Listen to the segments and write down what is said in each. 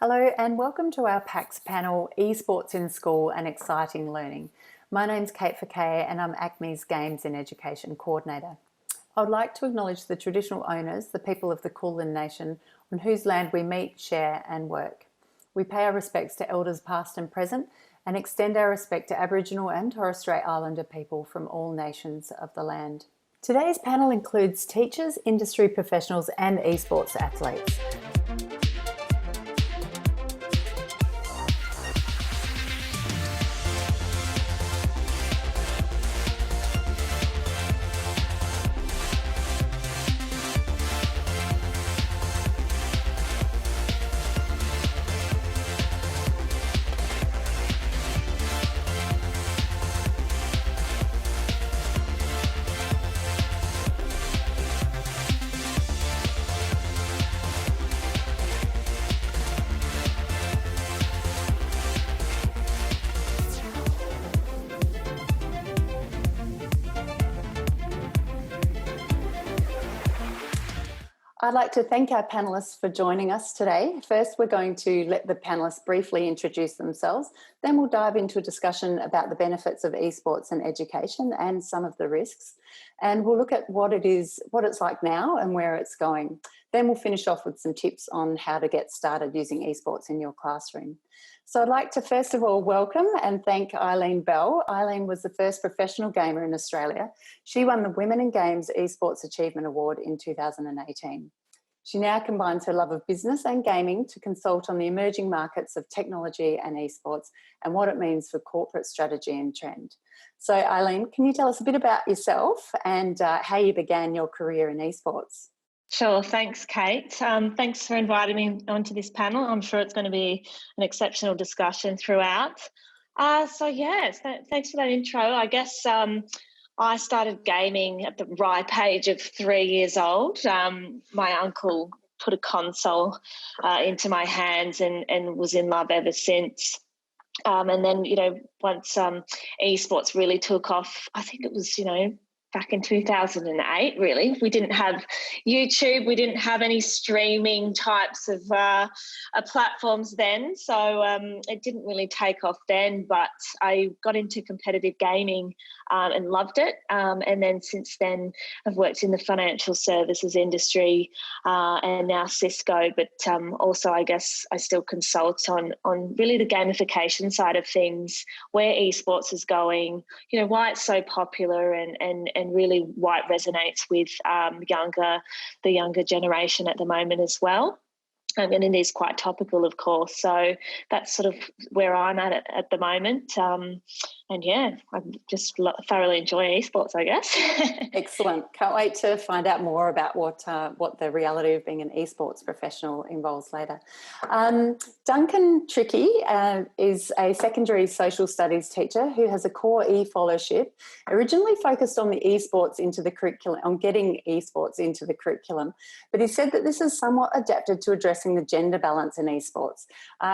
Hello and welcome to our PAX panel, Esports in School and Exciting Learning. My name's Kate Fakay and I'm ACME's Games in Education Coordinator. I would like to acknowledge the traditional owners, the people of the Kulin Nation, on whose land we meet, share and work. We pay our respects to elders past and present and extend our respect to Aboriginal and Torres Strait Islander people from all nations of the land. Today's panel includes teachers, industry professionals and esports athletes. I'd like to thank our panellists for joining us today. First, we're going to let the panellists briefly introduce themselves. Then we'll dive into a discussion about the benefits of esports and education and some of the risks. And we'll look at what it's like now and where it's going. Then we'll finish off with some tips on how to get started using esports in your classroom. So I'd like to first of all welcome and thank Eileen Bell. Eileen was the first professional gamer in Australia. She won the Women in Games Esports Achievement Award in 2018. She now combines her love of business and gaming to consult on the emerging markets of technology and esports and what it means for corporate strategy and trend. So Eileen, can you tell us a bit about yourself and how you began your career in esports? Sure, thanks Kate. Thanks for inviting me onto this panel. I'm sure it's going to be an exceptional discussion throughout. Thanks for that intro. I guess I started gaming at the ripe age of 3 years old. My uncle put a console into my hands and was in love ever since. And then, once esports really took off, I think it was, back in 2008, really. We didn't have YouTube. We didn't have any streaming types of platforms then. So it didn't really take off then, but I got into competitive gaming and loved it. And then since then, I've worked in the financial services industry and now Cisco, but also I guess I still consult on really the gamification side of things, where esports is going, why it's so popular and really why it resonates with the younger generation at the moment as well. And it is quite topical, of course. So that's sort of where I'm at the moment. I just thoroughly enjoy esports, I guess. Excellent. Can't wait to find out more about what the reality of being an esports professional involves later. Duncan Trickey is a secondary social studies teacher who has a core e-fellowship, originally focused on the esports into the curriculum, on getting esports into the curriculum. But he said that this is somewhat adapted to addressing the gender balance in esports.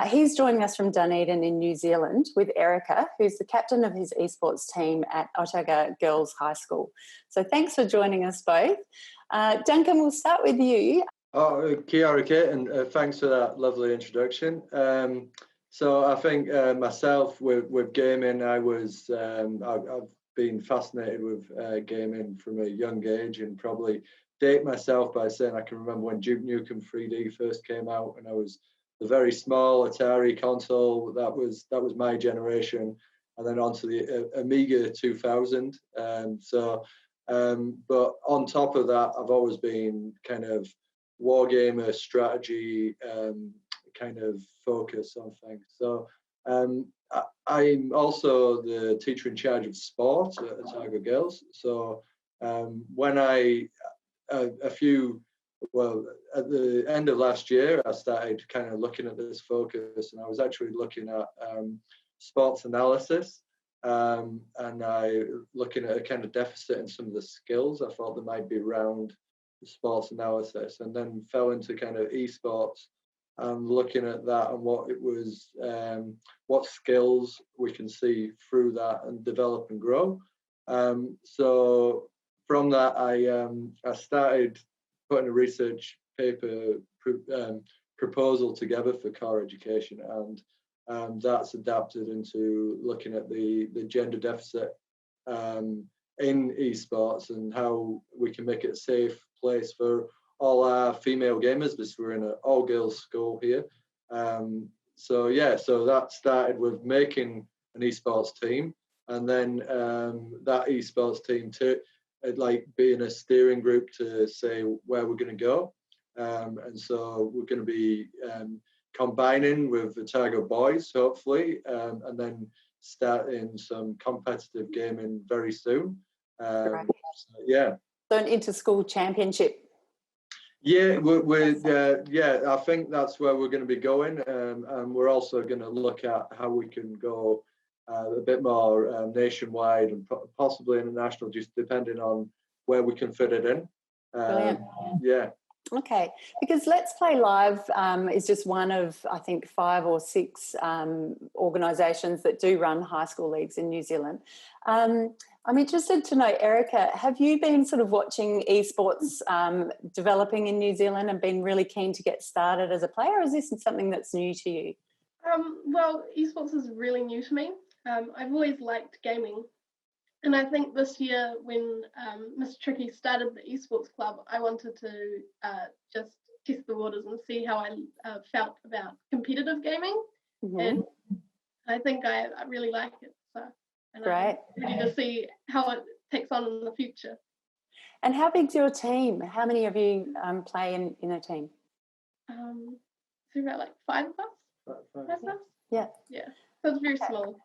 He's joining us from Dunedin in New Zealand with Erica, who's the captain of his esports team at Otago Girls High School. So thanks for joining us both. Duncan, we'll start with you. Kia ora, Kate, and thanks for that lovely introduction. So I think myself with gaming, I've been fascinated with gaming from a young age, and probably date myself by saying I can remember when Duke Nukem 3D first came out, and I was the very small Atari console. That was my generation, and then onto the Amiga 2000. But on top of that, I've always been kind of wargamer strategy kind of focus on things. So I'm also the teacher in charge of sport at Otago Girls. So when at the end of last year, I started kind of looking at this focus, and I was actually looking at sports analysis, and I looking at a kind of deficit in some of the skills I thought there might be around sports analysis, and then fell into kind of esports and looking at that and what it was, what skills we can see through that and develop and grow. So from that, I started putting a research paper proposal together for core education, and that's adapted into looking at the gender deficit in esports and how we can make it a safe place for all our female gamers, because we're in an all-girls school here. So that started with making an esports team, and then that esports team like being a steering group to say where we're going to go. And so we're going to be combining with Otago boys, hopefully, and then starting some competitive gaming very soon. Right. Yeah. So an inter-school championship. Yeah, I think that's where we're going to be going, and we're also going to look at how we can go a bit more nationwide and possibly international, just depending on where we can fit it in. Brilliant. Yeah. Okay, because Let's Play Live is just one of, I think, 5 or 6 organisations that do run high school leagues in New Zealand. I'm interested to know, Erica, have you been sort of watching esports developing in New Zealand and been really keen to get started as a player, or is this something that's new to you? Well, esports is really new to me. I've always liked gaming. And I think this year when Mr. Tricky started the esports club, I wanted to just test the waters and see how I felt about competitive gaming. Mm-hmm. And I think I really like it. So, and great. I'm ready to see how it takes on in the future. And how big's your team? How many of you play in a team? So about like 5 of us. 5 of us? Yeah. Yeah. So it's very small.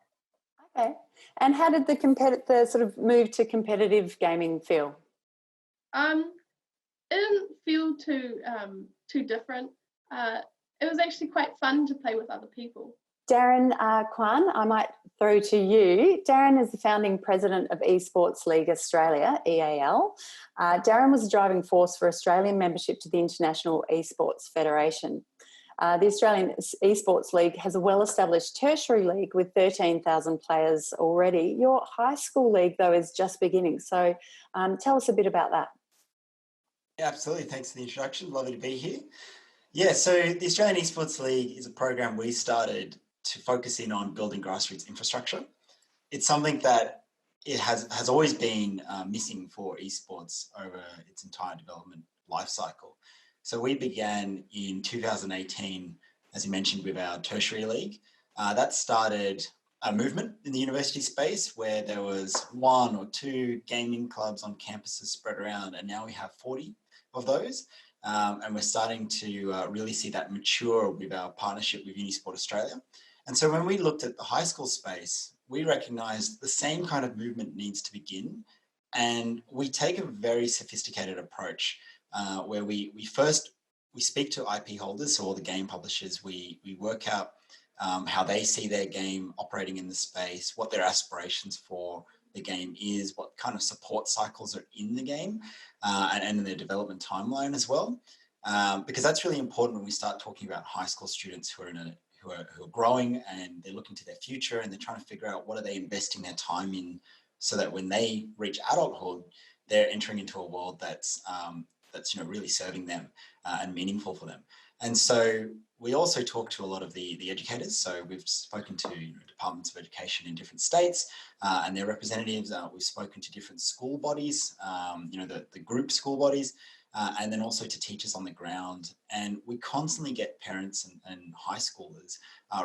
Okay. And how did the sort of move to competitive gaming feel? It didn't feel too different. It was actually quite fun to play with other people. Darren Kwan, I might throw to you. Darren is the founding president of Esports League Australia, EAL. Darren was a driving force for Australian membership to the International Esports Federation. The Australian Esports League has a well-established tertiary league with 13,000 players already. Your high school league, though, is just beginning. So tell us a bit about that. Yeah, absolutely. Thanks for the introduction. Lovely to be here. Yeah, so the Australian Esports League is a program we started to focus in on building grassroots infrastructure. It's something that it has always been missing for esports over its entire development life cycle. So we began in 2018, as you mentioned, with our tertiary league. That started a movement in the university space where there was 1 or 2 gaming clubs on campuses spread around, and now we have 40 of those. And we're starting to really see that mature with our partnership with Unisport Australia. And so when we looked at the high school space, we recognized the same kind of movement needs to begin. And we take a very sophisticated approach where we speak to IP holders, so all the game publishers. We work out how they see their game operating in the space, what their aspirations for the game is, what kind of support cycles are in the game, and in their development timeline as well. Because that's really important when we start talking about high school students who are growing and they're looking to their future and they're trying to figure out what are they investing their time in, so that when they reach adulthood, they're entering into a world that's really serving them and meaningful for them. And so we also talk to a lot of the educators. So we've spoken to departments of education in different states and their representatives. We've spoken to different school bodies, the group school bodies, and then also to teachers on the ground. And we constantly get parents and high schoolers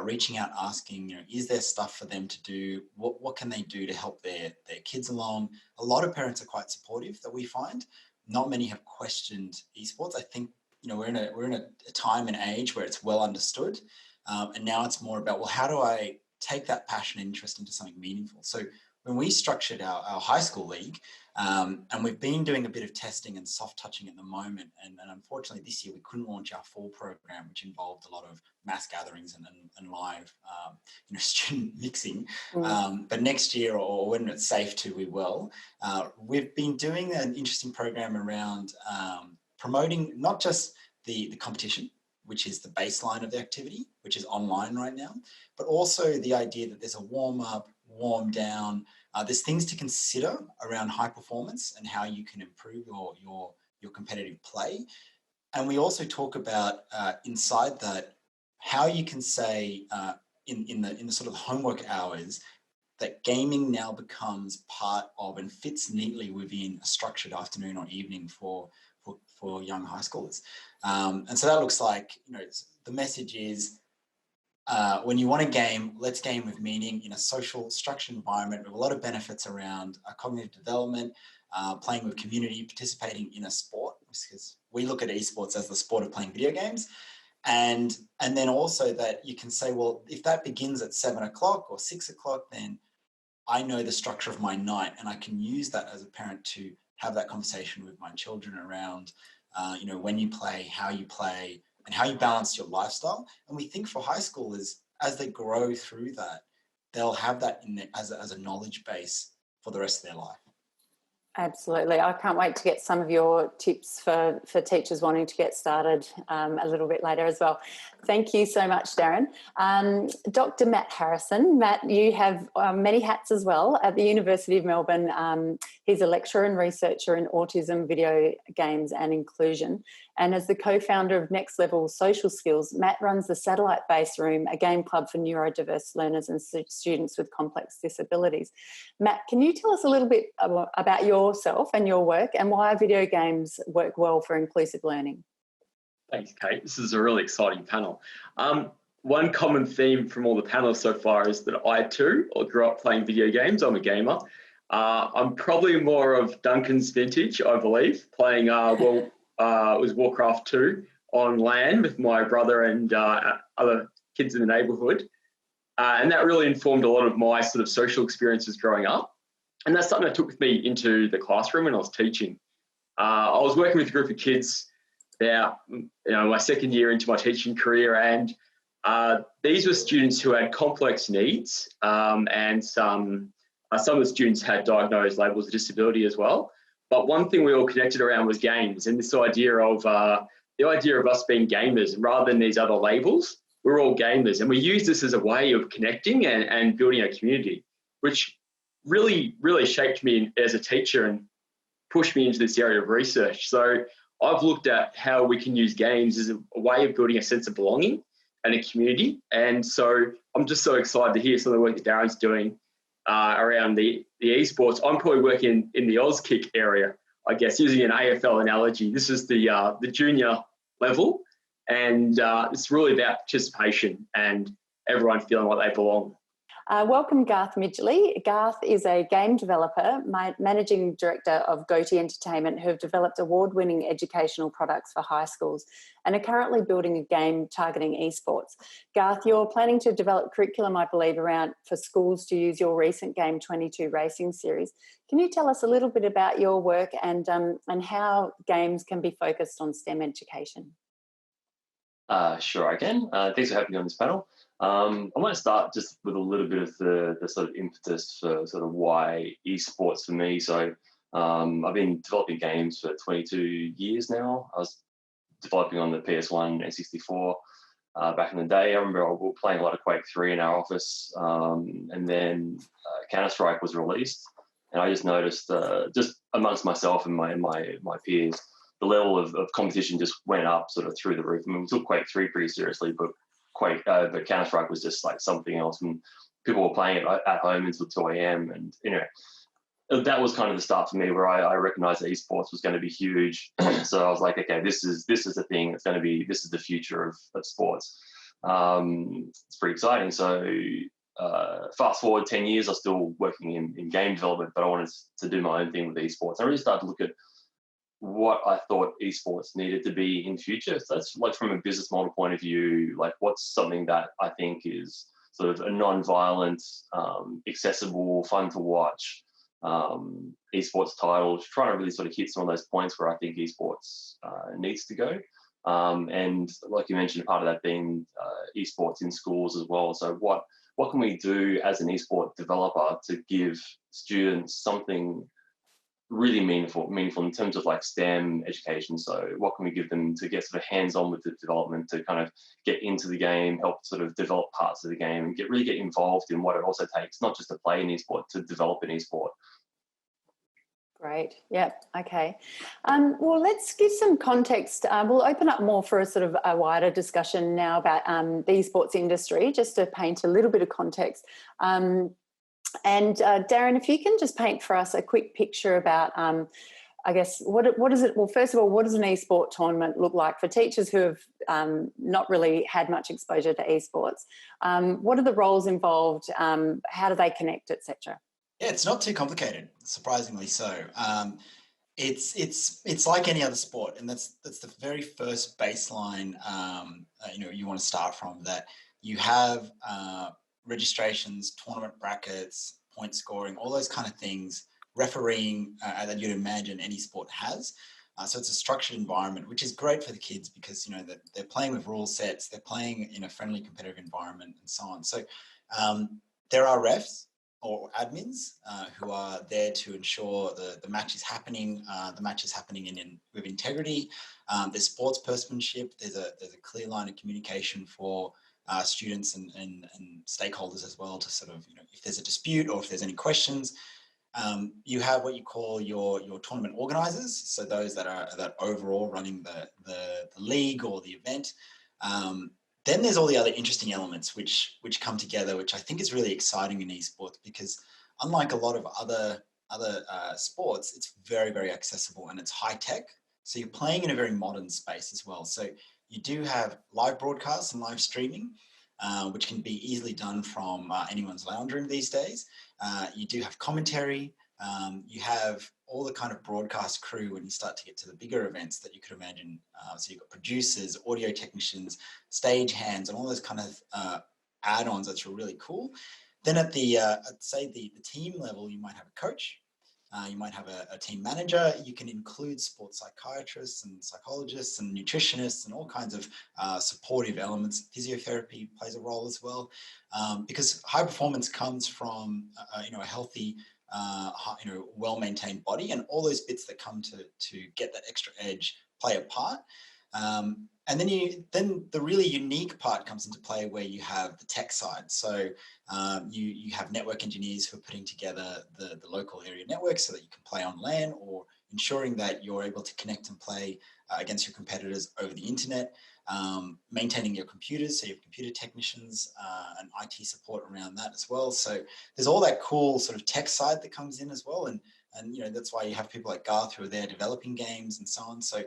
reaching out asking, is there stuff for them to do? What can they do to help their kids along? A lot of parents are quite supportive, that we find. Not many have questioned esports. I think we're in a time and age where it's well understood, and now it's more about, well, how do I take that passion and interest into something meaningful? So when we structured our high school league, and we've been doing a bit of testing and soft touching at the moment, and unfortunately this year we couldn't launch our full program, which involved a lot of mass gatherings and live student mixing. But next year, or when it's safe to, we will. We've been doing an interesting program around promoting not just the competition, which is the baseline of the activity, which is online right now, but also the idea that there's a warm up, warm down. There's things to consider around high performance and how you can improve your competitive play. And we also talk about inside that how you can say in the sort of homework hours that gaming now becomes part of and fits neatly within a structured afternoon or evening for young high schoolers. And so that looks like, the message is when you want a game, let's game with meaning in a social structured environment with a lot of benefits around cognitive development, playing with community, participating in a sport, because we look at esports as the sport of playing video games. And then also that you can say, well, if that begins at 7 o'clock or 6 o'clock, then I know the structure of my night, and I can use that as a parent to have that conversation with my children around, when you play, and how you balance your lifestyle. And we think for high schoolers, as they grow through that, they'll have that as a knowledge base for the rest of their life. Absolutely. I can't wait to get some of your tips for teachers wanting to get started a little bit later as well. Thank you so much, Darren. Dr. Matt Harrison. Matt, you have many hats as well at the University of Melbourne. He's a lecturer and researcher in autism, video games and inclusion. And as the co-founder of Next Level Social Skills, Matt runs the Satellite Base Room, a game club for neurodiverse learners and students with complex disabilities. Matt, can you tell us a little bit about yourself and your work and why video games work well for inclusive learning? Thanks, Kate. This is a really exciting panel. One common theme from all the panels so far is that I too grew up playing video games. I'm a gamer. I'm probably more of Duncan's vintage, I believe, playing it was Warcraft 2 on LAN with my brother and other kids in the neighbourhood. And that really informed a lot of my sort of social experiences growing up. And that's something I took with me into the classroom when I was teaching. I was working with a group of kids about, my second year into my teaching career, and these were students who had complex needs, and some of the students had diagnosed labels of disability as well. But one thing we all connected around was games, and this idea of us being gamers, rather than these other labels, we're all gamers, and we use this as a way of connecting and building a community, which really, really shaped me as a teacher and pushed me into this area of research. So I've looked at how we can use games as a way of building a sense of belonging and a community. And so I'm just so excited to hear some of the work that Darren's doing around the esports. I'm probably working in the Auskick area, I guess, using an AFL analogy. This is the junior level, and it's really about participation and everyone feeling like they belong. Welcome, Garth Midgley. Garth is a game developer, managing director of Goatee Entertainment, who have developed award-winning educational products for high schools and are currently building a game targeting esports. Garth, you're planning to develop curriculum, I believe, for schools to use your recent Game 22 racing series. Can you tell us a little bit about your work and how games can be focused on STEM education? Sure, I can. Thanks for having me on this panel. I want to start just with a little bit of the sort of impetus for sort of why esports for me. So I've been developing games for 22 years now. I was developing on the PS1 and 64 back in the day. I remember we were playing a lot of Quake 3 in our office, and then Counter-Strike was released, and I just noticed just amongst myself and my peers, the level of competition just went up sort of through the roof. I mean, we took Quake 3 pretty seriously, but Counter-Strike was just like something else, and people were playing it at home until 2 a.m. And that was kind of the start for me, where I recognized that esports was going to be huge. So I was like, okay, this is the thing. It's going to be, this is the future of sports. It's pretty exciting. So fast forward 10 years, I was still working in game development, but I wanted to do my own thing with esports. I really started to look at what I thought esports needed to be in future. So that's like from a business model point of view, like what's something that I think is sort of a non-violent, accessible, fun to watch esports title, trying to really sort of hit some of those points where I think esports needs to go. And like you mentioned, part of that being esports in schools as well. So what can we do as an esport developer to give students something really meaningful in terms of like STEM education? So what can we give them to get sort of hands-on with the development, to kind of get into the game, help sort of develop parts of the game, and really get involved in what it also takes, not just to play an esport, to develop an esport. Great. Yep. Okay. Well, let's give some context. We'll open up more for a sort of a wider discussion now about the esports industry, just to paint a little bit of context. And Darren, if you can just paint for us a quick picture about, I guess, what is it? Well, first of all, what does an esport tournament look like for teachers who have not really had much exposure to esports? What are the roles involved? How do they connect, etc.? Yeah, it's not too complicated, surprisingly so. It's like any other sport, and that's the very first baseline you want to start from. That you have registrations, tournament brackets, point scoring, all those kind of things, refereeing that you'd imagine any sport has. So it's a structured environment, which is great for the kids because that they're playing with rule sets, they're playing in a friendly competitive environment, and so on. So there are refs or admins who are there to ensure the match is happening. The match is happening with integrity. There's sports personmanship. There's a clear line of communication for students and stakeholders as well to sort of, if there's a dispute or if there's any questions. You have what you call your tournament organizers, so those that are overall running the league or the event. Then there's all the other interesting elements which come together, which I think is really exciting in esports because unlike a lot of other sports, it's very, very accessible and it's high tech. So you're playing in a very modern space as well. So you do have live broadcasts and live streaming, which can be easily done from anyone's lounge room these days. You do have commentary. You have all the kind of broadcast crew when you start to get to the bigger events that you could imagine. So you've got producers, audio technicians, stage hands, and all those kind of add-ons that are really cool. Then at the, I'd say the team level, you might have a coach. You might have a team manager. You can include sports psychiatrists and psychologists and nutritionists and all kinds of supportive elements. Physiotherapy plays a role as well, because high performance comes from a healthy, well-maintained body, and all those bits that come to get that extra edge play a part. And then the really unique part comes into play where you have the tech side. So you have network engineers who are putting together the local area network so that you can play on LAN, or ensuring that you're able to connect and play against your competitors over the internet, maintaining your computers, so you have computer technicians and IT support around that as well. So there's all that cool sort of tech side that comes in as well. And that's why you have people like Garth who are there developing games and so on. So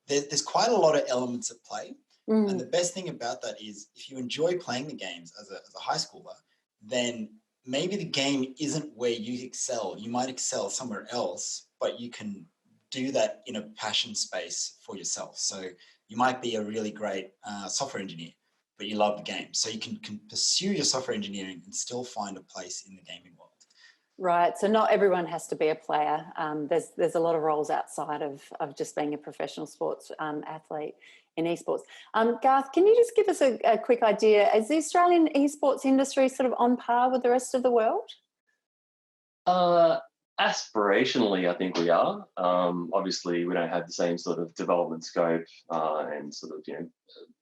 there's quite a lot of elements at play. And the best thing about that is if you enjoy playing the games as a high schooler, then maybe the game isn't where you excel. You might excel somewhere else, but you can do that in a passion space for yourself. So you might be a really great software engineer, but you love the game. So you can pursue your software engineering and still find a place in the gaming world. Right. So not everyone has to be a player. There's a lot of roles outside of just being a professional sports athlete in esports. Garth, can you just give us a quick idea? Is the Australian esports industry sort of on par with the rest of the world? Aspirationally, I think we are. Obviously, we don't have the same sort of development scope and sort of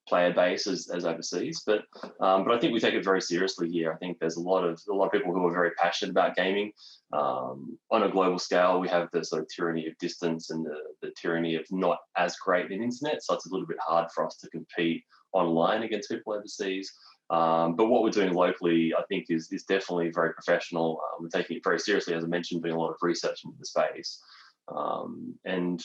player base as overseas, but I think we take it very seriously here. I think there's a lot of people who are very passionate about gaming. On a global scale, we have the sort of tyranny of distance and the tyranny of not as great an internet, so it's a little bit hard for us to compete online against people overseas. But what we're doing locally, I think, is definitely very professional. We're taking it very seriously, as I mentioned, doing a lot of research into the space. And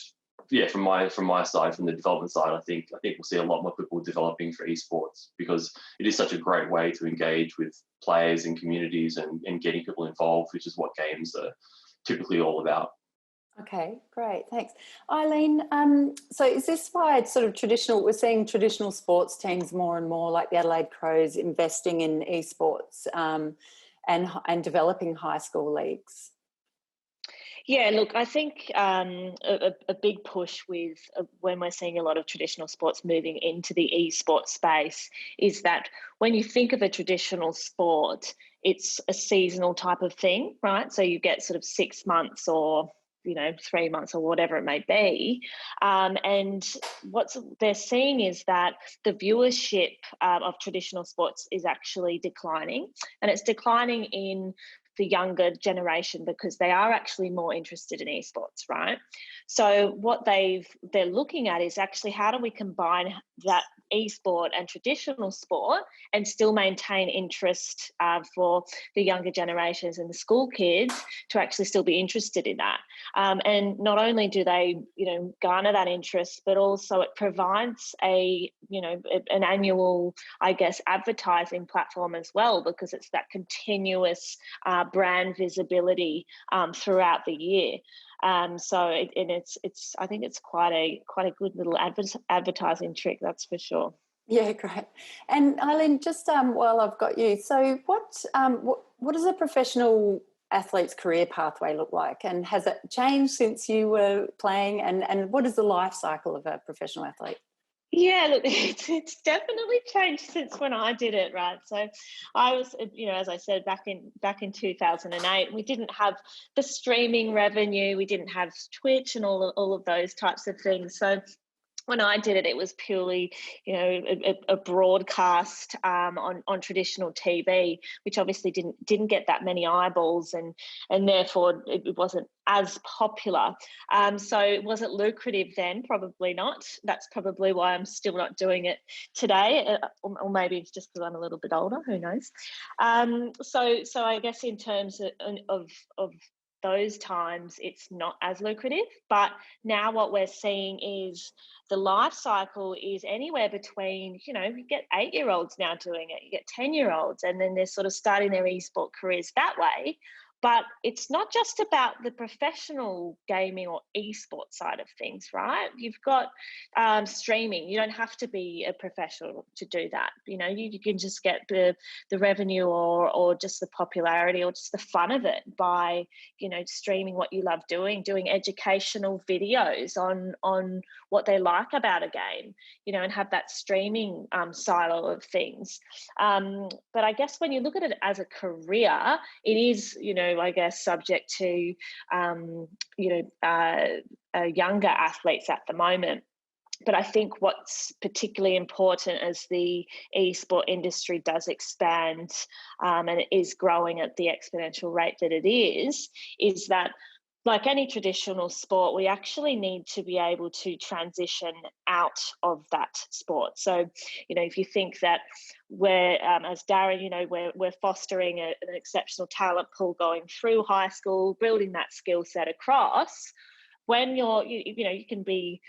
yeah, from my side, from the development side, I think we'll see a lot more people developing for esports because it is such a great way to engage with players and communities and getting people involved, which is what games are typically all about. Okay, great, thanks. Eileen, so is this why it's sort of we're seeing traditional sports teams more and more, like the Adelaide Crows, investing in esports and developing high school leagues? Yeah, look, I think a big push with when we're seeing a lot of traditional sports moving into the esports space is that when you think of a traditional sport, it's a seasonal type of thing, right? So you get sort of 6 months or 3 months or whatever it may be. And what they're seeing is that the viewership of traditional sports is actually declining, and it's declining in the younger generation, because they are actually more interested in esports, right? So what they're looking at is actually, how do we combine that esport and traditional sport and still maintain interest for the younger generations and the school kids to actually still be interested in that. And not only do they, garner that interest, but also it provides an annual, I guess, advertising platform as well, because it's that continuous brand visibility throughout the year. It's I think it's quite a good little advertising trick, that's for sure. Yeah, great. And Eileen, just while I've got you, so what does a professional athlete's career pathway look like, and has it changed since you were playing, and what is the life cycle of a professional athlete? Yeah, look, it's definitely changed since when I did it, right? So I was, as I said, back in 2008, we didn't have the streaming revenue, we didn't have Twitch and all of those types of things. So when I did it, it was purely, a broadcast on traditional TV, which obviously didn't get that many eyeballs, and therefore it wasn't as popular. So it wasn't lucrative then, probably not. That's probably why I'm still not doing it today, or maybe it's just because I'm a little bit older. Who knows? So I guess in terms of those times, it's not as lucrative. But now what we're seeing is the life cycle is anywhere between, you get 8-year-olds now doing it, you get 10-year-olds, and then they're sort of starting their esport careers that way. But it's not just about the professional gaming or esport side of things, right? You've got streaming. You don't have to be a professional to do that. You can just get the revenue or just the popularity or just the fun of it by, streaming what you love doing educational videos on what they like about a game, and have that streaming silo of things. But I guess when you look at it as a career, it is, I guess, subject to, younger athletes at the moment. But I think what's particularly important as the esport industry does expand and it is growing at the exponential rate that it is that, like any traditional sport, we actually need to be able to transition out of that sport. So, if you think that we're, as Darren, we're fostering an exceptional talent pool going through high school, building that skill set across. When you can be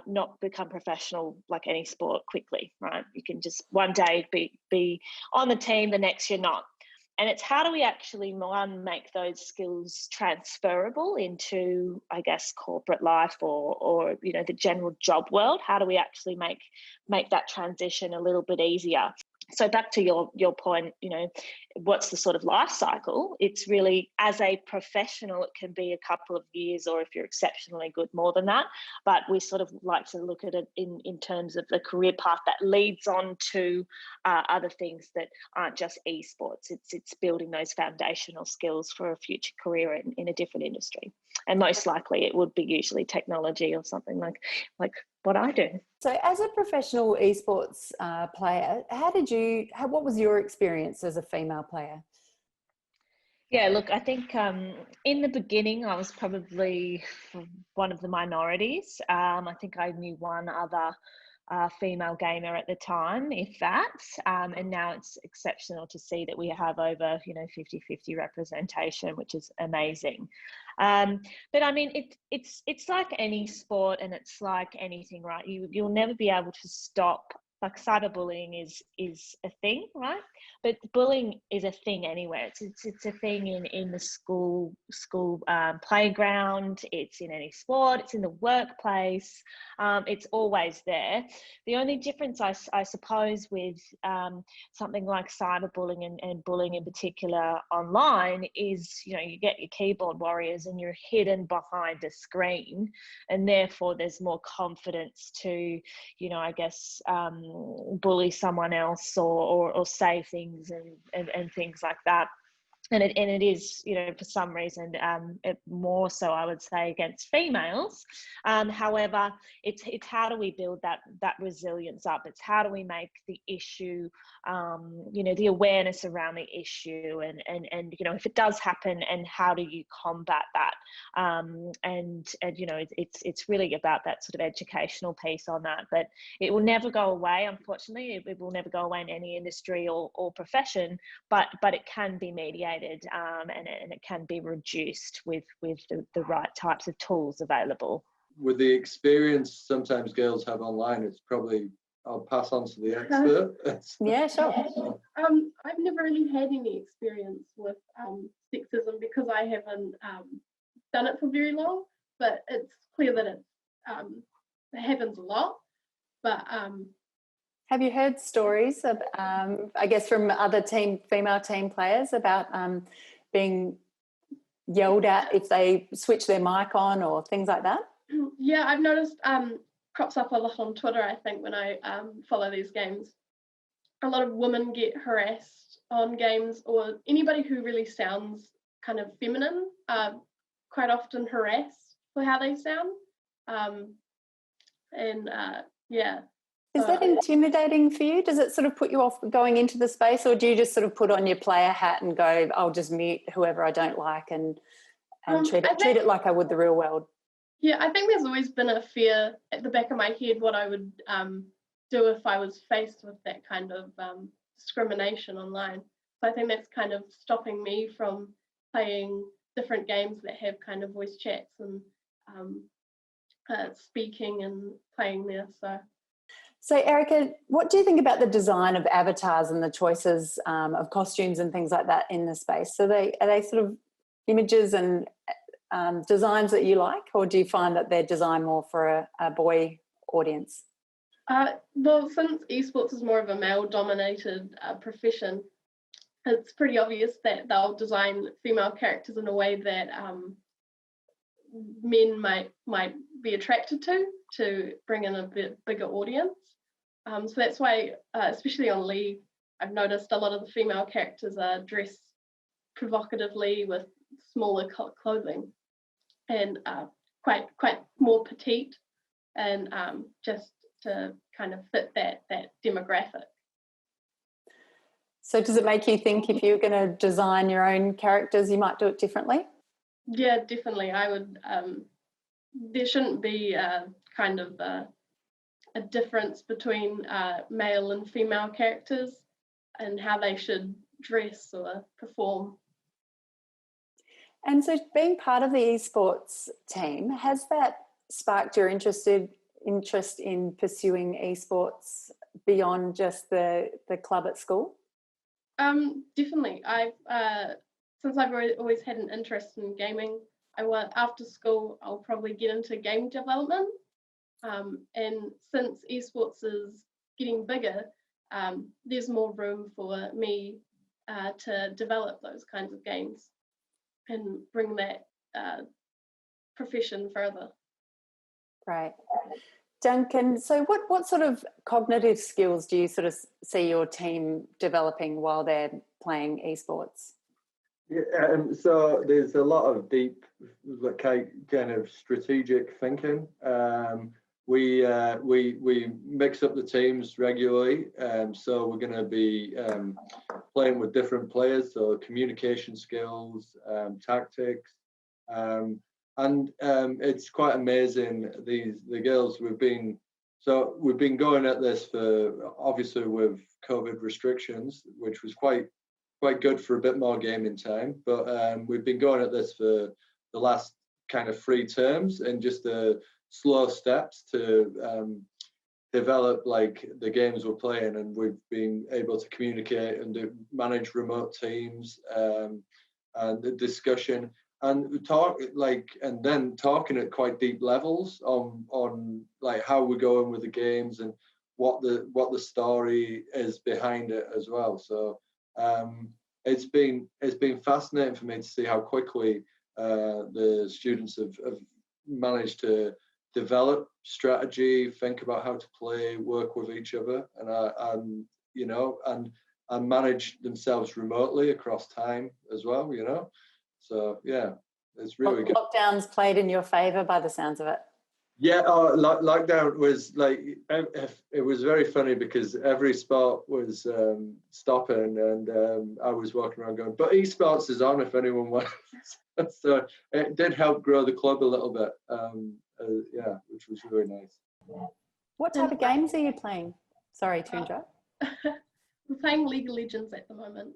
not become professional like any sport quickly, right? You can just one day be on the team, the next you're not. And it's how do we actually, make those skills transferable into, I guess, corporate life or the general job world? How do we actually make that transition a little bit easier? So back to your point, what's the sort of life cycle? It's really, as a professional, it can be a couple of years, or if you're exceptionally good, more than that. But we sort of like to look at it in terms of the career path that leads on to other things that aren't just esports. It's building those foundational skills for a future career in a different industry. And most likely it would be usually technology or something like what I do. So as a professional esports player, what was your experience as a female player? Yeah, look, I think in the beginning I was probably one of the minorities. I think I knew one other female gamer at the time, if that. And now it's exceptional to see that we have over, 50-50 representation, which is amazing. But I mean, it's like any sport, and it's like anything, right? You'll never be able to stop. Like cyberbullying is a thing, right? But bullying is a thing anywhere. It's a thing in the school playground. It's in any sport. It's in the workplace. It's always there. The only difference, I suppose, with something like cyberbullying and bullying in particular online is, you get your keyboard warriors and you're hidden behind a screen, and therefore there's more confidence to, I guess, bully someone else or say things and things like that. and it is, you know, for some reason, more so, I would say, against females. However, it's how do we build that resilience up? It's how do we make the issue, you know, the awareness around the issue, and you know, if it does happen, and how do you combat that? And you know, it's really about that sort of educational piece on that. But it will never go away, unfortunately. It will never go away in any industry or profession. But it can be mediated, and it can be reduced with the right types of tools available. With the experience sometimes girls have online, it's probably, I'll pass on to the expert. Yeah, sure. I've never really had any experience with sexism because I haven't done it for very long, but it's clear that it happens a lot. But have you heard stories of, I guess, from other female team players about being yelled at if they switch their mic on or things like that? Yeah, I've noticed crops up a lot on Twitter, I think, when I follow these games. A lot of women get harassed on games, or anybody who really sounds kind of feminine quite often harassed for how they sound. Yeah. Is that intimidating for you? Does it sort of put you off going into the space, or do you just sort of put on your player hat and go, I'll just mute whoever I don't like and treat it like I would the real world? Yeah, I think there's always been a fear at the back of my head what I would do if I was faced with that kind of discrimination online. So I think that's kind of stopping me from playing different games that have kind of voice chats and speaking and playing there. So, Erica, what do you think about the design of avatars and the choices of costumes and things like that in the space? So are they sort of images and designs that you like, or do you find that they're designed more for a boy audience? Well, since esports is more of a male-dominated profession, it's pretty obvious that they'll design female characters in a way that men might be attracted to bring in a bit bigger audience. So that's why, especially on League, I've noticed a lot of the female characters are dressed provocatively with smaller clothing and quite more petite, and just to kind of fit that demographic. So does it make you think if you're going to design your own characters, you might do it differently? Yeah, definitely. I would. There shouldn't be kind of a difference between male and female characters and how they should dress or perform. And so being part of the esports team, has that sparked your interest in pursuing esports beyond just the club at school? Definitely. Since I've always had an interest in gaming, after school I'll probably get into game development. And since esports is getting bigger, there's more room for me to develop those kinds of games and bring that profession further. Right. Duncan, so what sort of cognitive skills do you sort of see your team developing while they're playing esports? Yeah, so there's a lot of deep, kind of strategic thinking. We mix up the teams regularly, so we're going to be playing with different players, so communication skills, tactics, and it's quite amazing. The girls we've been going at this for, obviously with COVID restrictions, which was quite good for a bit more gaming time, but we've been going at this for the last kind of 3 terms and just the slow steps to develop like the games we're playing, and we've been able to communicate and manage remote teams and the discussion and talk and then talking at quite deep levels on like how we're going with the games and what the story is behind it as well. So it's been fascinating for me to see how quickly the students have managed to develop strategy, think about how to play, work with each other, and and manage themselves remotely across time as well, you know. So yeah, it's really good. Lockdowns played in your favour by the sounds of it. Yeah, lockdown was like, it was very funny because every sport was stopping, and I was walking around going, but esports is on if anyone wants. So it did help grow the club a little bit, yeah, which was really nice. What type of games are you playing? Sorry to interrupt. We're playing League of Legends at the moment.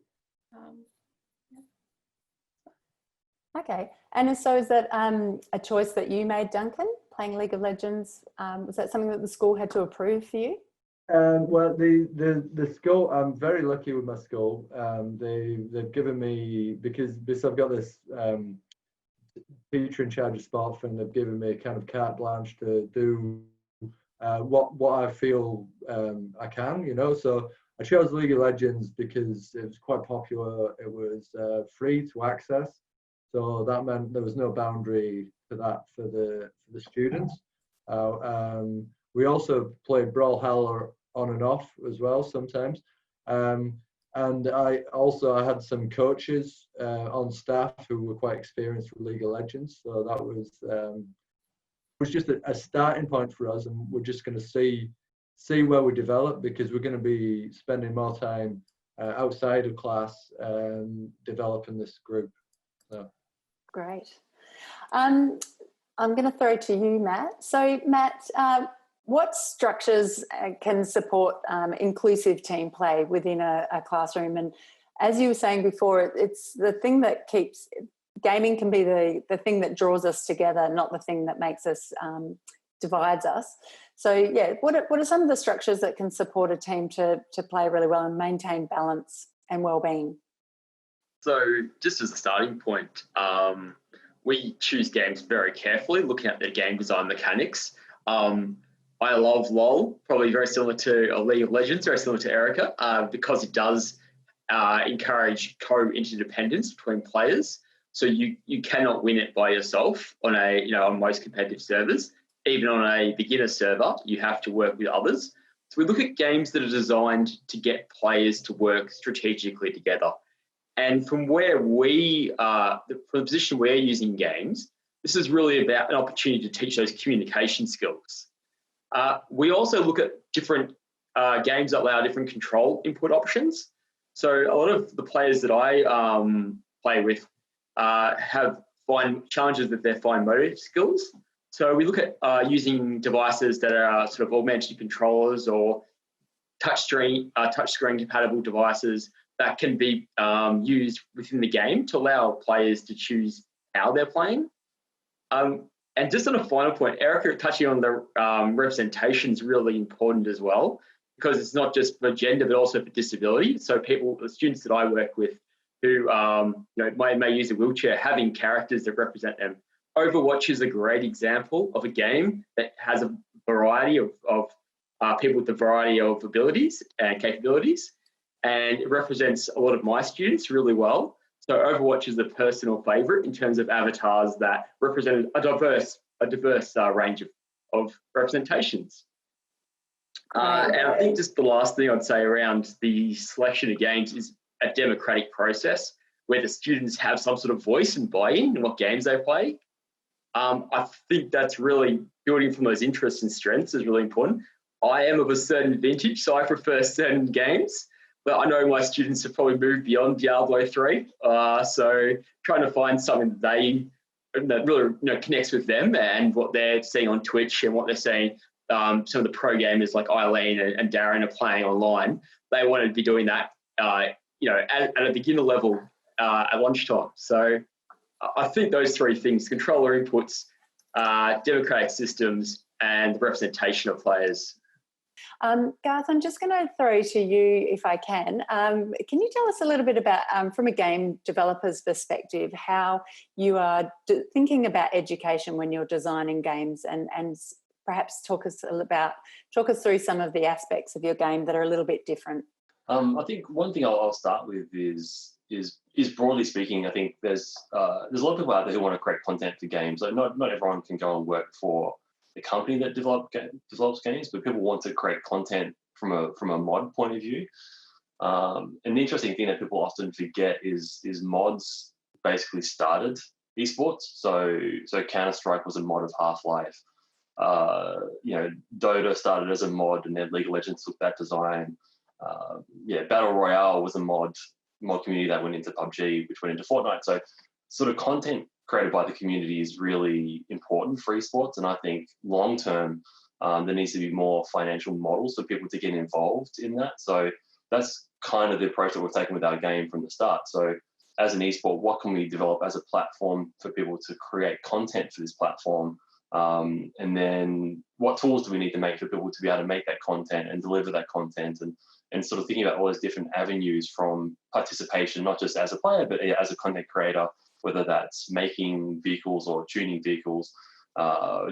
Okay, and so is that a choice that you made, Duncan, playing League of Legends? Was that something that the school had to approve for you? Well, the school, I'm very lucky with my school. They've given me, because I've got this teacher in charge of sports, and they've given me kind of carte blanche to do what I feel I can, you know. So I chose League of Legends because it was quite popular. It was free to access, so that meant there was no boundary to that for the students. We also played Brawlhalla on and off as well sometimes, and I had some coaches on staff who were quite experienced with League of Legends, so that was just a starting point for us, and we're just going to see where we develop, because we're going to be spending more time outside of class developing this group. So. Great. I'm going to throw to you, Matt. So, Matt, what structures can support inclusive team play within a classroom? And as you were saying before, it's the thing that keeps gaming can be the thing that draws us together, not the thing that makes us divides us. So, yeah, what are some of the structures that can support a team to play really well and maintain balance and well-being? So just as a starting point, we choose games very carefully, looking at their game design mechanics. I love LOL, probably very similar to League of Legends, very similar to Erica, because it does encourage co-interdependence between players. So you cannot win it by yourself on on most competitive servers. Even on a beginner server, you have to work with others. So we look at games that are designed to get players to work strategically together. And from where from the position we're using games, this is really about an opportunity to teach those communication skills. We also look at different games that allow different control input options. So a lot of the players that I play with have challenges with their fine motor skills. So we look at using devices that are sort of augmented controllers or touchscreen compatible devices that can be used within the game to allow players to choose how they're playing. And just on a final point, Erica touching on the representation is really important as well, because it's not just for gender but also for disability. So the students that I work with who may use a wheelchair, having characters that represent them. Overwatch is a great example of a game that has a variety of people with a variety of abilities and capabilities, and it represents a lot of my students really well. So Overwatch is a personal favourite in terms of avatars that represent a diverse range of representations. And I think just the last thing I'd say around the selection of games is a democratic process where the students have some sort of voice and buy-in in what games they play. I think that's really building from those interests and strengths is really important. I am of a certain vintage, so I prefer certain games, but I know my students have probably moved beyond Diablo 3. So trying to find something that really connects with them and what they're seeing on Twitch and what they're seeing some of the pro gamers like Eileen and Darren are playing online. They want to be doing that, at a beginner level at lunchtime. So I think those three things: controller inputs, democratic systems, and the representation of players. Garth, I'm just going to throw to you if I can. Can you tell us a little bit about, from a game developer's perspective, how you are thinking about education when you're designing games, and perhaps talk us through some of the aspects of your game that are a little bit different? I think one thing I'll start with is broadly speaking, I think there's a lot of people out there who want to create content for games. Like not everyone can go and work for the company that develops games, but people want to create content from a mod point of view. And the interesting thing that people often forget is mods basically started esports. So Counter-Strike was a mod of Half-Life. Dota started as a mod, and then League of Legends took that design. Battle Royale was a mod community that went into PUBG, which went into Fortnite. So sort of content created by the community is really important for esports. And I think long term, there needs to be more financial models for people to get involved in that. So that's kind of the approach that we've taken with our game from the start. So as an esport, what can we develop as a platform for people to create content for this platform? And then what tools do we need to make for people to be able to make that content and deliver that content, and sort of thinking about all those different avenues from participation, not just as a player, but as a content creator, whether that's making vehicles or tuning vehicles,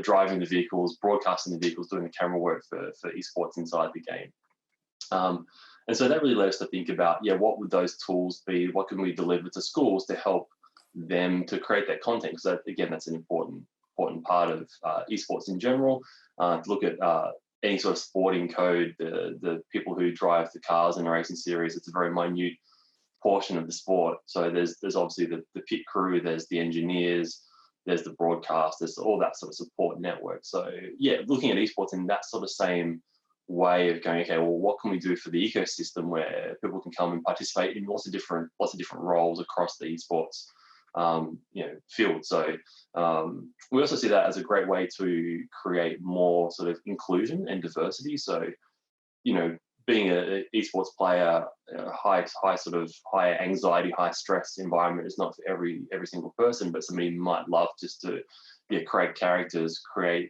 driving the vehicles, broadcasting the vehicles, doing the camera work for esports inside the game. And so that really led us to think about, what would those tools be? What can we deliver to schools to help them to create that content? Because that's an important part of esports in general. To look at any sort of sporting code, the people who drive the cars in the racing series, it's a very minute portion of the sport. So there's obviously the pit crew, there's the engineers, there's the broadcast, there's all that sort of support network. So looking at esports in that sort of same way of going, okay, well, what can we do for the ecosystem where people can come and participate in lots of different roles across the esports field. So we also see that as a great way to create more sort of inclusion and diversity. So, being an esports player, high anxiety, high stress environment is not for every single person, but somebody might love just to create characters, create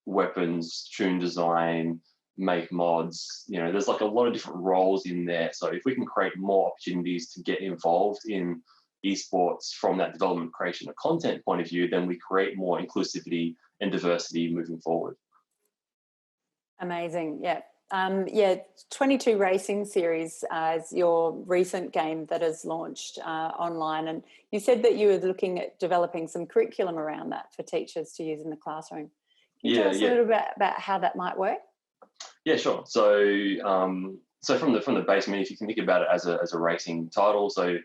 weapons, tune design, make mods. There's like a lot of different roles in there. So if we can create more opportunities to get involved in esports from that development, creation of content point of view, then we create more inclusivity and diversity moving forward. Amazing. 22 Racing Series is your recent game that has launched online, and you said that you were looking at developing some curriculum around that for teachers to use in the classroom. Can you tell us a little bit about how that might work? Yeah, sure. So from the base, if you can think about it as a racing title, so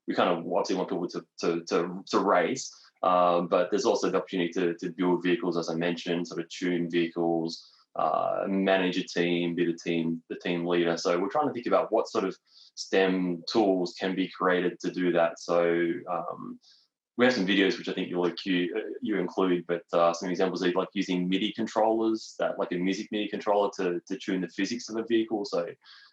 we kind of obviously want people to race, but there's also the opportunity to build vehicles, as I mentioned, sort of tune vehicles, manage a team, be the team leader. So we're trying to think about what sort of STEM tools can be created to do that. So we have some videos which I think you include, but some examples are like using MIDI controllers, that like a music MIDI controller to tune the physics of a vehicle. So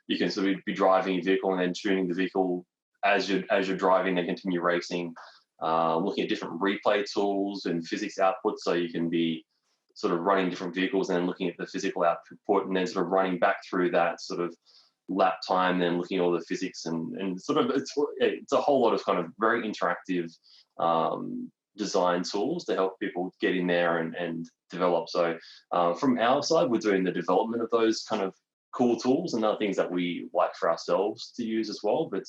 you can sort of be driving a vehicle and then tuning the vehicle as you're driving and continue racing. Looking at different replay tools and physics outputs, so you can be sort of running different vehicles and then looking at the physical output and then sort of running back through that sort of lap time, then looking at all the physics and sort of it's a whole lot of kind of very interactive design tools to help people get in there and develop. So from our side, we're doing the development of those kind of cool tools and other things that we like for ourselves to use as well. But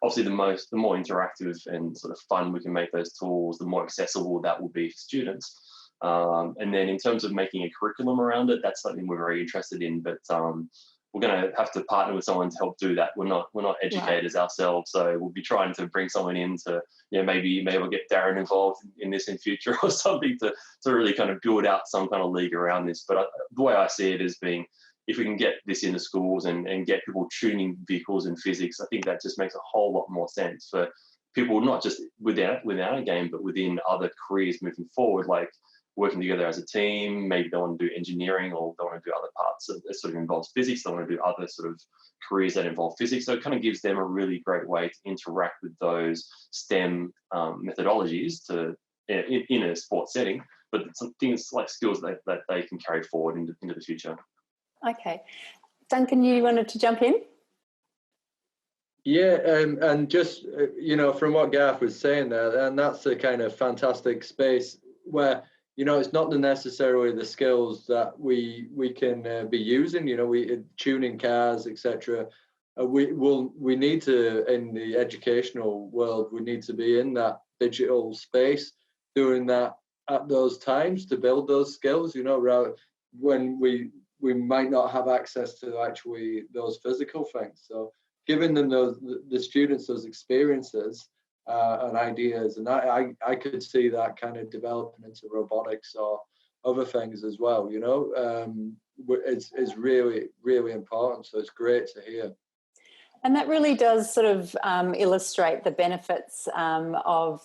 obviously the more interactive and sort of fun we can make those tools, the more accessible that will be for students. And then in terms of making a curriculum around it, that's something we're very interested in, but we're going to have to partner with someone to help do that. We're not educators ourselves, so we'll be trying to bring someone in to, maybe we'll get Darren involved in this in future or something to really kind of build out some kind of league around this. But the way I see it is being, if we can get this into schools and get people tuning vehicles and physics, I think that just makes a whole lot more sense for people, not just within our game, but within other careers moving forward, like working together as a team. Maybe they want to do engineering, or they want to do other parts that sort of involves physics. They want to do other sort of careers that involve physics. So it kind of gives them a really great way to interact with those STEM methodologies in a sports setting, but some things like skills that they can carry forward into the future. Okay. Duncan, you wanted to jump in? Yeah, and just, from what Gareth was saying there, and that's a kind of fantastic space where, it's not necessarily the skills that we can be using, we tuning cars, etc. We need to, in the educational world, we need to be in that digital space, doing that at those times to build those skills, when we might not have access to actually those physical things. So giving them the students those experiences and ideas, and I could see that kind of developing into robotics or other things as well. You know, it's really, really important. So it's great to hear. And that really does sort of illustrate the benefits of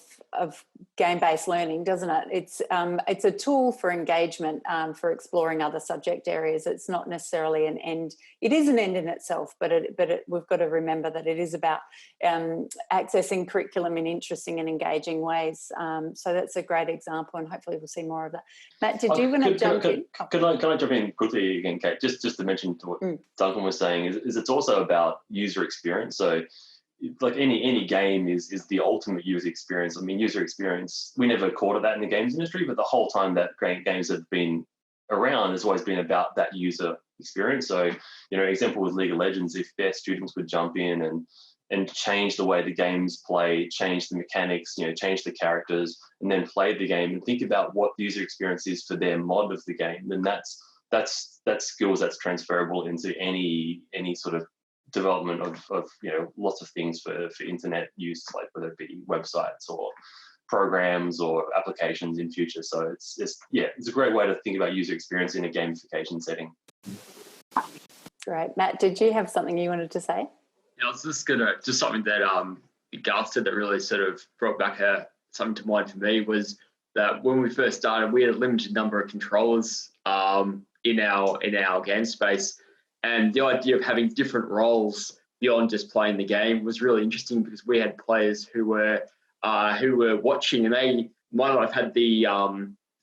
game-based learning, doesn't it? It's a tool for engagement, for exploring other subject areas. It's not necessarily an end. It is an end in itself, but we've got to remember that it is about accessing curriculum in interesting and engaging ways. So that's a great example, and hopefully we'll see more of that. Matt, did you want to jump in? Can I jump in quickly again, Kate? Just to mention to what Duncan was saying is it's also about user experience. So like any game is the ultimate user experience. I mean, user experience, we never called it that in the games industry, but the whole time that games have been around has always been about that user experience. So, you know, example with League of Legends, if their students would jump in and change the way the games play, change the mechanics, you know, change the characters, and then play the game and think about what the user experience is for their mod of the game, then that's skills that's transferable into any sort of development of you know, lots of things for internet use, like whether it be websites or programs or applications in future. So it's a great way to think about user experience in a gamification setting. Great. Matt, did you have something you wanted to say? Yeah, I was just something that Garth said that really sort of brought back something to mind for me, was that when we first started, we had a limited number of controllers in our game space. And the idea of having different roles beyond just playing the game was really interesting, because we had players who were watching, and they might not have had the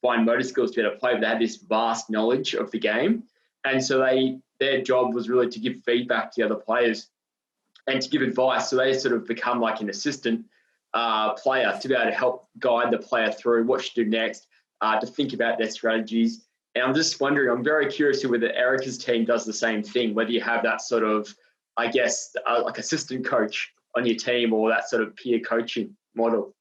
fine motor skills to be able to play, but they had this vast knowledge of the game. And so their job was really to give feedback to the other players and to give advice. So they sort of become like an assistant player to be able to help guide the player through what to do next, to think about their strategies. And I'm just wondering, I'm very curious whether Erica's team does the same thing, whether you have that sort of, I guess, like assistant coach on your team, or that sort of peer coaching model.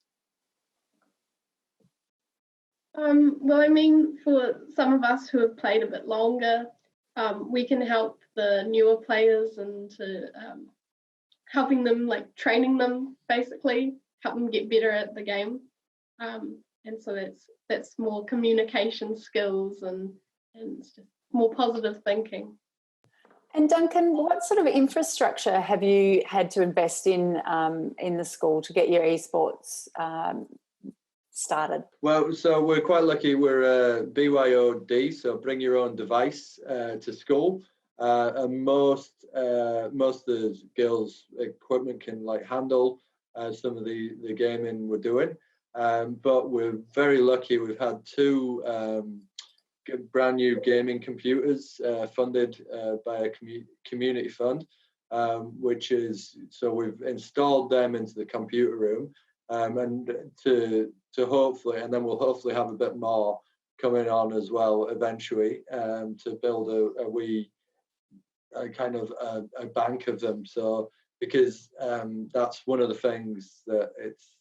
Well, I mean, for some of us who have played a bit longer, we can help the newer players and to helping them, like training them, basically, help them get better at the game. And so that's more communication skills and just more positive thinking. And Duncan, what sort of infrastructure have you had to invest in the school to get your esports started? Well, so we're quite lucky. We're BYOD, so bring your own device to school. And most of the girls' equipment can like handle some of the gaming we're doing. But we're very lucky. We've had 2 brand new gaming computers funded by a community fund, which is, so we've installed them into the computer room, and to hopefully, and then we'll hopefully have a bit more coming on as well eventually, to build a kind of a bank of them. So because that's one of the things that it's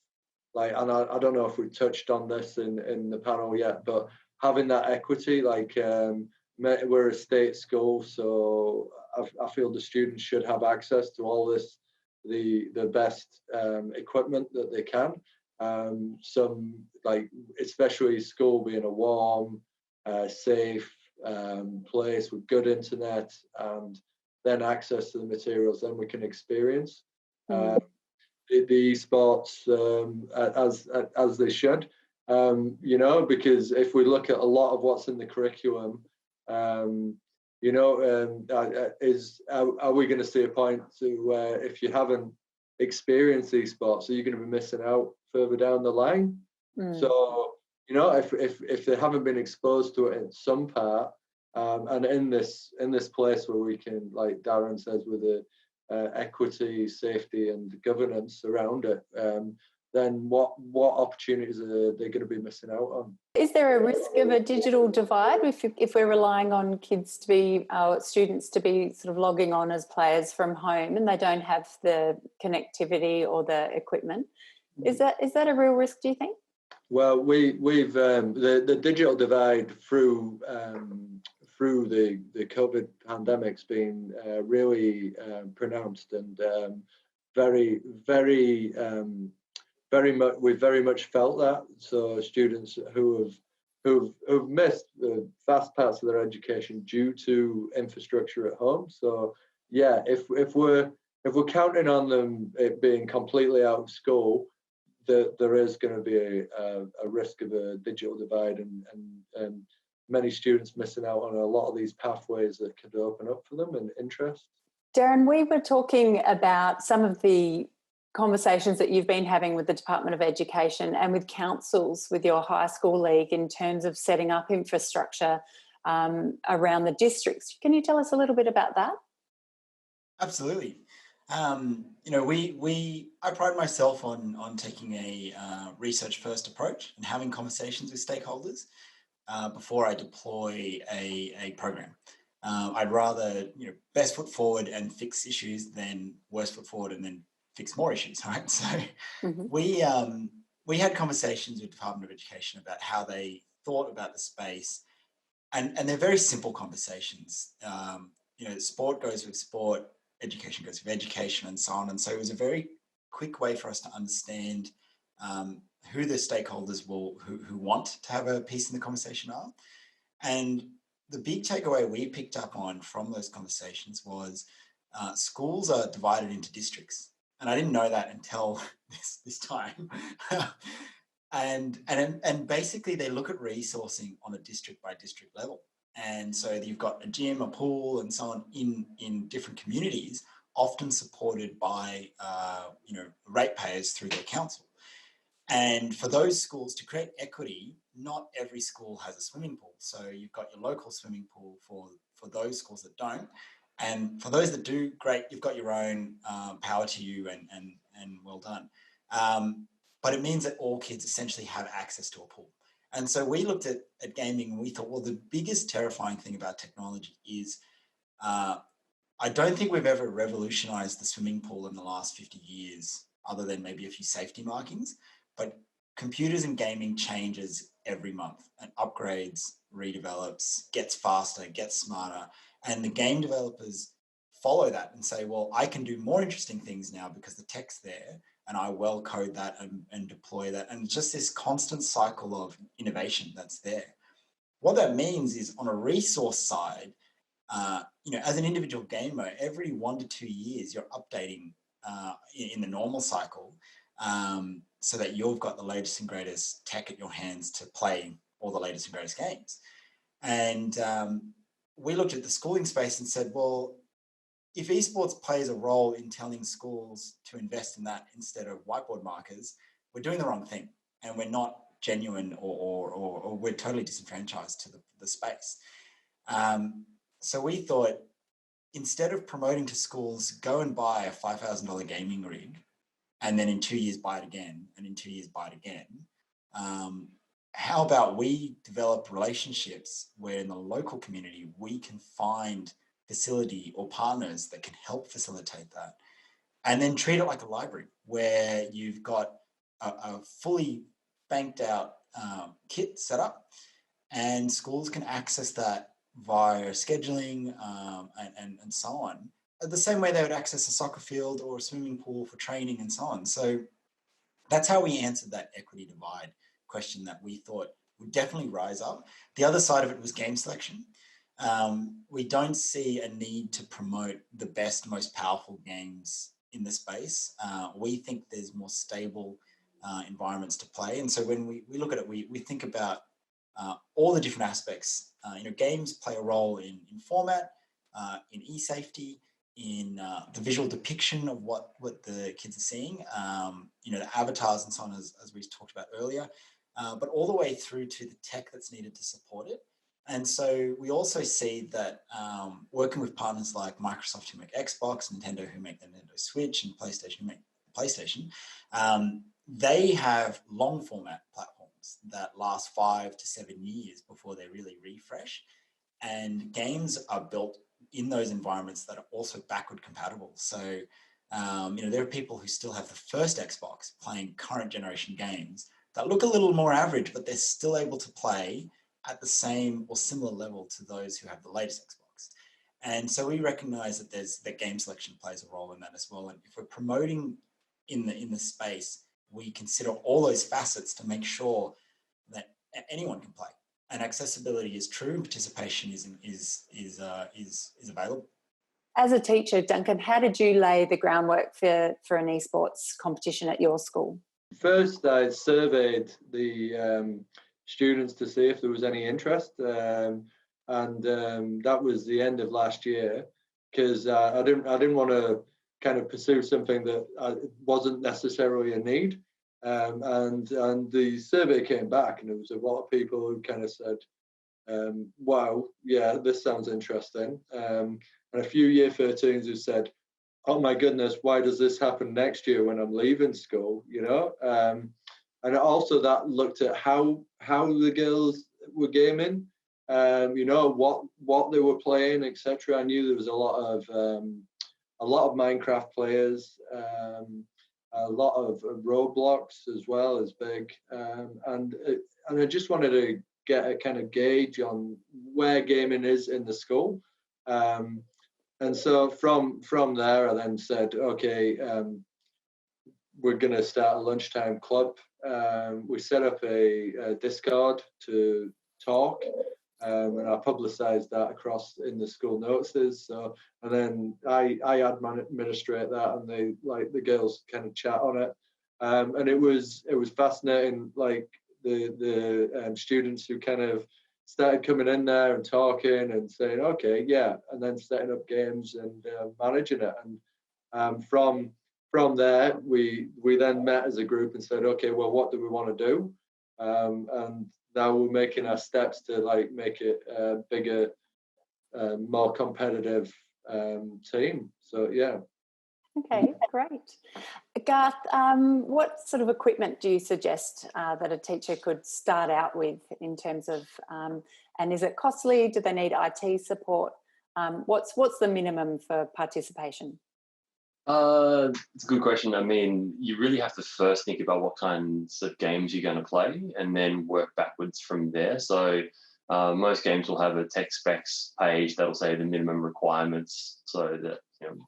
like, and I don't know if we touched on this in the panel yet, but having that equity, like we're a state school, so I feel the students should have access to all this, the best equipment that they can. Some, like, especially school being a warm, safe place with good internet, and then access to the materials, then we can experience the esports as they should. You know, because if we look at a lot of what's in the curriculum, you know, are we going to see a point to where if you haven't experienced these sports, are you going to be missing out further down the line? So, you know, if they haven't been exposed to it in some part, and in this place where we can, like Darren says, with the equity, safety, and governance around it, then what opportunities are they going to be missing out on? Is there a risk of a digital divide if we're relying on kids to be, our students to be sort of logging on as players from home and they don't have the connectivity or the equipment? Is that a real risk, do you think? Well, we've the digital divide through through the COVID pandemic's been really pronounced, and very much, we've very much felt that. So students who've missed vast parts of their education due to infrastructure at home. So yeah, if we're counting on them it being completely out of school, there is going to be a risk of a digital divide, and many students missing out on a lot of these pathways that could open up for them and interest. Darren, we were talking about some of the conversations that you've been having with the Department of Education and with councils with your high school league in terms of setting up infrastructure around the districts. Can you tell us a little bit about that? Absolutely. You know, I pride myself on taking a research first approach and having conversations with stakeholders before I deploy a program. I'd rather, you know, best foot forward and fix issues than worst foot forward and then fix more issues, right? So we had conversations with Department of Education about how they thought about the space, and they're very simple conversations. You know, sport goes with sport, education goes with education, and so on. And so it was a very quick way for us to understand who the stakeholders who want to have a piece in the conversation are. And the big takeaway we picked up on from those conversations was schools are divided into districts. And I didn't know that until this time. and basically they look at resourcing on a district by district level. And so you've got a gym, a pool, and so on in different communities, often supported by you know, ratepayers through their council. And for those schools to create equity, not every school has a swimming pool. So you've got your local swimming pool for those schools that don't. And for those that do, great, you've got your own, power to you, and well done. But it means that all kids essentially have access to a pool. And so we looked at gaming and we thought, well, the biggest terrifying thing about technology is I don't think we've ever revolutionized the swimming pool in the last 50 years, other than maybe a few safety markings. But computers and gaming changes every month and upgrades, redevelops, gets faster, gets smarter. And the game developers follow that and say, well, I can do more interesting things now because the tech's there, and I well code that and deploy that. And just this constant cycle of innovation that's there. What that means is on a resource side, you know, as an individual gamer, every 1 to 2 years, you're updating in the normal cycle so that you've got the latest and greatest tech at your hands to play all the latest and greatest games. And we looked at the schooling space and said, well, if esports plays a role in telling schools to invest in that instead of whiteboard markers, we're doing the wrong thing, and we're not genuine, or we're totally disenfranchised to the space. So we thought, instead of promoting to schools, go and buy a $5,000 gaming rig, and then in 2 years buy it again, and in 2 years buy it again. How about we develop relationships where in the local community we can find facility or partners that can help facilitate that, and then treat it like a library where you've got a fully banked out kit set up, and schools can access that via scheduling and so on, the same way they would access a soccer field or a swimming pool for training and so on. So that's how we answered that equity divide question that we thought would definitely rise up. The other side of it was game selection. We don't see a need to promote the best, most powerful games in the space. We think there's more stable environments to play. And so when we look at it, we think about all the different aspects. You know, games play a role in format, in e-safety, in the visual depiction of what the kids are seeing, you know, the avatars and so on, as we talked about earlier, but all the way through to the tech that's needed to support it. And so we also see that working with partners like Microsoft, who make Xbox, Nintendo, who make the Nintendo Switch, and PlayStation, who make PlayStation, they have long format platforms that last 5 to 7 years before they really refresh. And games are built in those environments that are also backward compatible. So, you know, there are people who still have the first Xbox playing current generation games that look a little more average, but they're still able to play at the same or similar level to those who have the latest Xbox. And so we recognize that game selection plays a role in that as well. And if we're promoting in the space, we consider all those facets to make sure that anyone can play. And accessibility is true, and participation is available. As a teacher, Duncan, how did you lay the groundwork for an esports competition at your school? First, I surveyed the students to see if there was any interest, and that was the end of last year, because I didn't want to kind of pursue something that wasn't necessarily a need. And the survey came back, and there was a lot of people who kind of said, wow, yeah, this sounds interesting. And a few year 13s who said, oh my goodness, why does this happen next year when I'm leaving school, you know? And also that looked at how the girls were gaming, you know, what they were playing, etc. I knew there was a lot of Minecraft players, a lot of Roblox as well as big, and I just wanted to get a kind of gauge on where gaming is in the school, and so from there I then said, okay, we're going to start a lunchtime club. We set up a Discord to talk. And I publicised that across in the school notices. So, and then I administrate that, and the girls kind of chat on it. And it was fascinating. Like the students who kind of started coming in there and talking and saying, okay, yeah, and then setting up games and managing it. And from there, we then met as a group and said, okay, well, what do we want to do? And now we're making our steps to like make it a bigger, more competitive team. So yeah. Okay, great. Garth, what sort of equipment do you suggest that a teacher could start out with in terms of, and is it costly? Do they need IT support? What's the minimum for participation? It's a good question. I mean, you really have to first think about what kinds of games you're going to play and then work backwards from there. So most games will have a tech specs page that'll say the minimum requirements, so that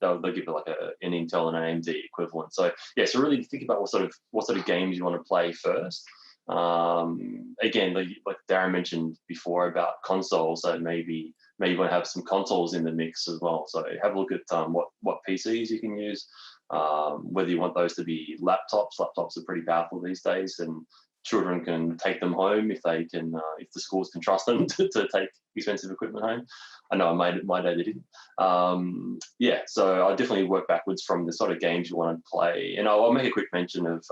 they'll give it like an Intel and an AMD equivalent. So yeah, so really think about what sort of games you want to play first. Again, like Darren mentioned before about consoles, so maybe you want to have some consoles in the mix as well. So have a look at what PCs you can use, whether you want those to be laptops. Laptops are pretty powerful these days, and children can take them home if they can, if the schools can trust them to take expensive equipment home. I know my day they didn't. Yeah, so I'll definitely work backwards from the sort of games you want to play. And I'll make a quick mention of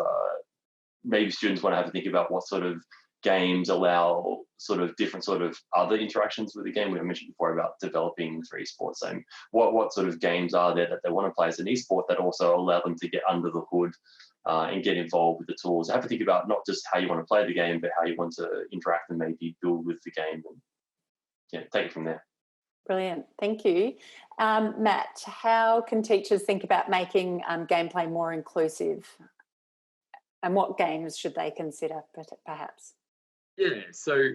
maybe students want to have to think about what sort of games allow sort of different sort of other interactions with the game. We mentioned before about developing for esports, and what sort of games are there that they want to play as an esport that also allow them to get under the hood and get involved with the tools. Have to think about not just how you want to play the game, but how you want to interact and maybe build with the game, and yeah, take it from there. Brilliant, thank you. Matt, how can teachers think about making gameplay more inclusive? And what games should they consider, perhaps? Yeah, so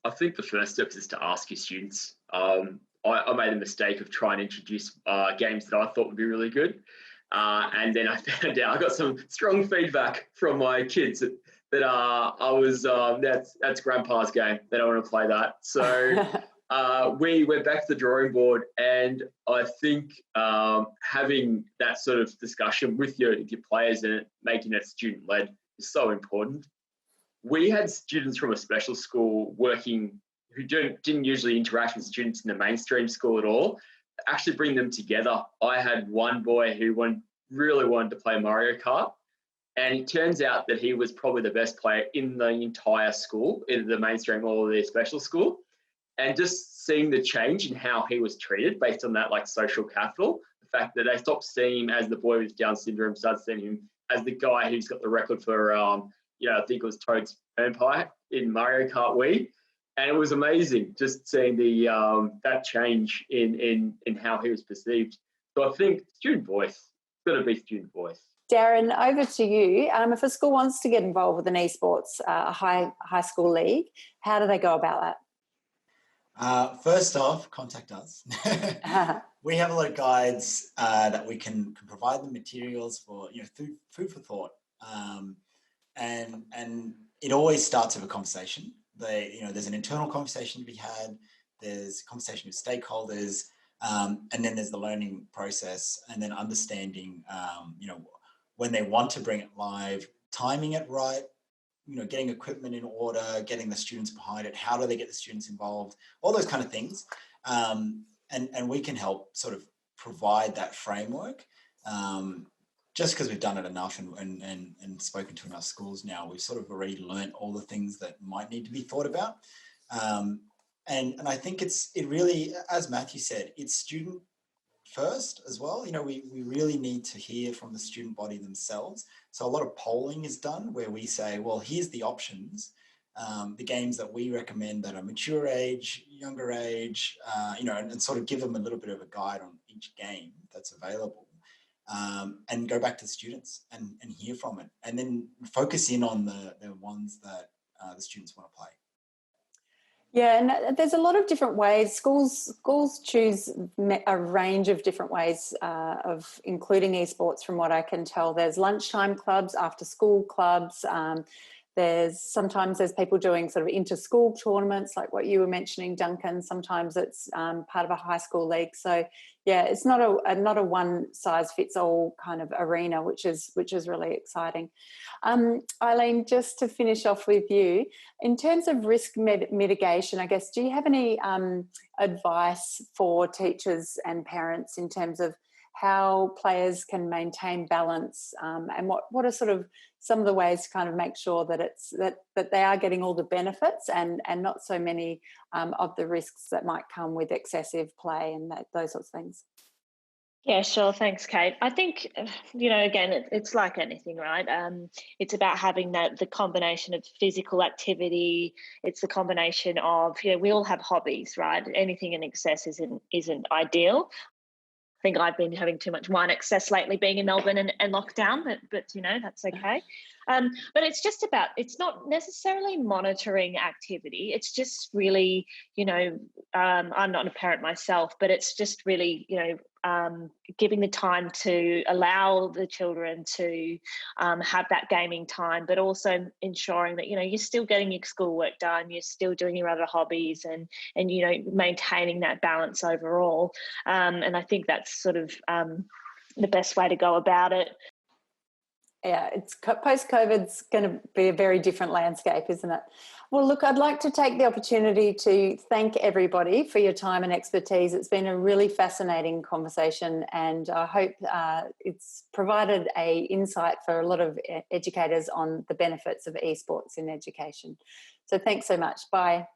I think the first step is to ask your students. I made the mistake of trying to introduce games that I thought would be really good. And then I found out I got some strong feedback from my kids that I was, that's grandpa's game. They don't want to play that. So we went back to the drawing board, and I think having that sort of discussion with your players and making it student-led is so important. We had students from a special school working who didn't usually interact with students in the mainstream school at all. Actually bring them together. I had one boy who really wanted to play Mario Kart, and it turns out that he was probably the best player in the entire school, either the mainstream or the special school. And just seeing the change in how he was treated based on that, like, social capital, the fact that they stopped seeing him as the boy with Down syndrome, started seeing him as the guy who's got the record for, I think it was Toad's Turnpike in Mario Kart Wii. And it was amazing just seeing the that change in how he was perceived. So I think student voice, it's got to be student voice. Darren, over to you. If a school wants to get involved with an esports, a high school league, how do they go about that? First off, contact us. We have a lot of guides that we can provide them materials for, food for thought. And it always starts with a conversation. There's an internal conversation to be had. There's a conversation with stakeholders, and then there's the learning process, and then understanding, when they want to bring it live, timing it right, getting equipment in order, getting the students behind it. How do they get the students involved? All those kind of things. And we can help sort of provide that framework. Just because we've done it enough and spoken to enough schools now, we've sort of already learnt all the things that might need to be thought about. And I think it really, as Matthew said, it's student first as well. We really need to hear from the student body themselves. So a lot of polling is done where we say, well, here's the options, the games that we recommend that are mature age, younger age, and sort of give them a little bit of a guide on each game that's available. And go back to the students and hear from it, and then focus in on the ones that the students want to play. Yeah, and there's a lot of different ways. Schools choose a range of different ways of including esports, from what I can tell. There's lunchtime clubs, after school clubs. Sometimes there's people doing sort of inter-school tournaments, like what you were mentioning, Duncan. Sometimes it's part of a high school league. So yeah, it's not a one size fits all kind of arena, which is really exciting. Eileen, just to finish off with you, in terms of risk mitigation, I guess, do you have any advice for teachers and parents in terms of how players can maintain balance, and what are sort of some of the ways to kind of make sure that that they are getting all the benefits and not so many of the risks that might come with excessive play and those sorts of things? Yeah, sure. Thanks, Kate. I think, again, it's like anything, right? It's about having the combination of physical activity. It's the combination of, we all have hobbies, right? Anything in excess isn't ideal. I think I've been having too much wine excess lately, being in Melbourne and lockdown, but that's okay. But it's not necessarily monitoring activity. It's just really, I'm not a parent myself, but it's just really, giving the time to allow the children to have that gaming time, but also ensuring that, you're still getting your schoolwork done, you're still doing your other hobbies and maintaining that balance overall. And I think that's sort of the best way to go about it. Yeah, it's post-COVID's going to be a very different landscape, isn't it? Well, look, I'd like to take the opportunity to thank everybody for your time and expertise. It's been a really fascinating conversation, and I hope it's provided an insight for a lot of educators on the benefits of esports in education. So thanks so much. Bye.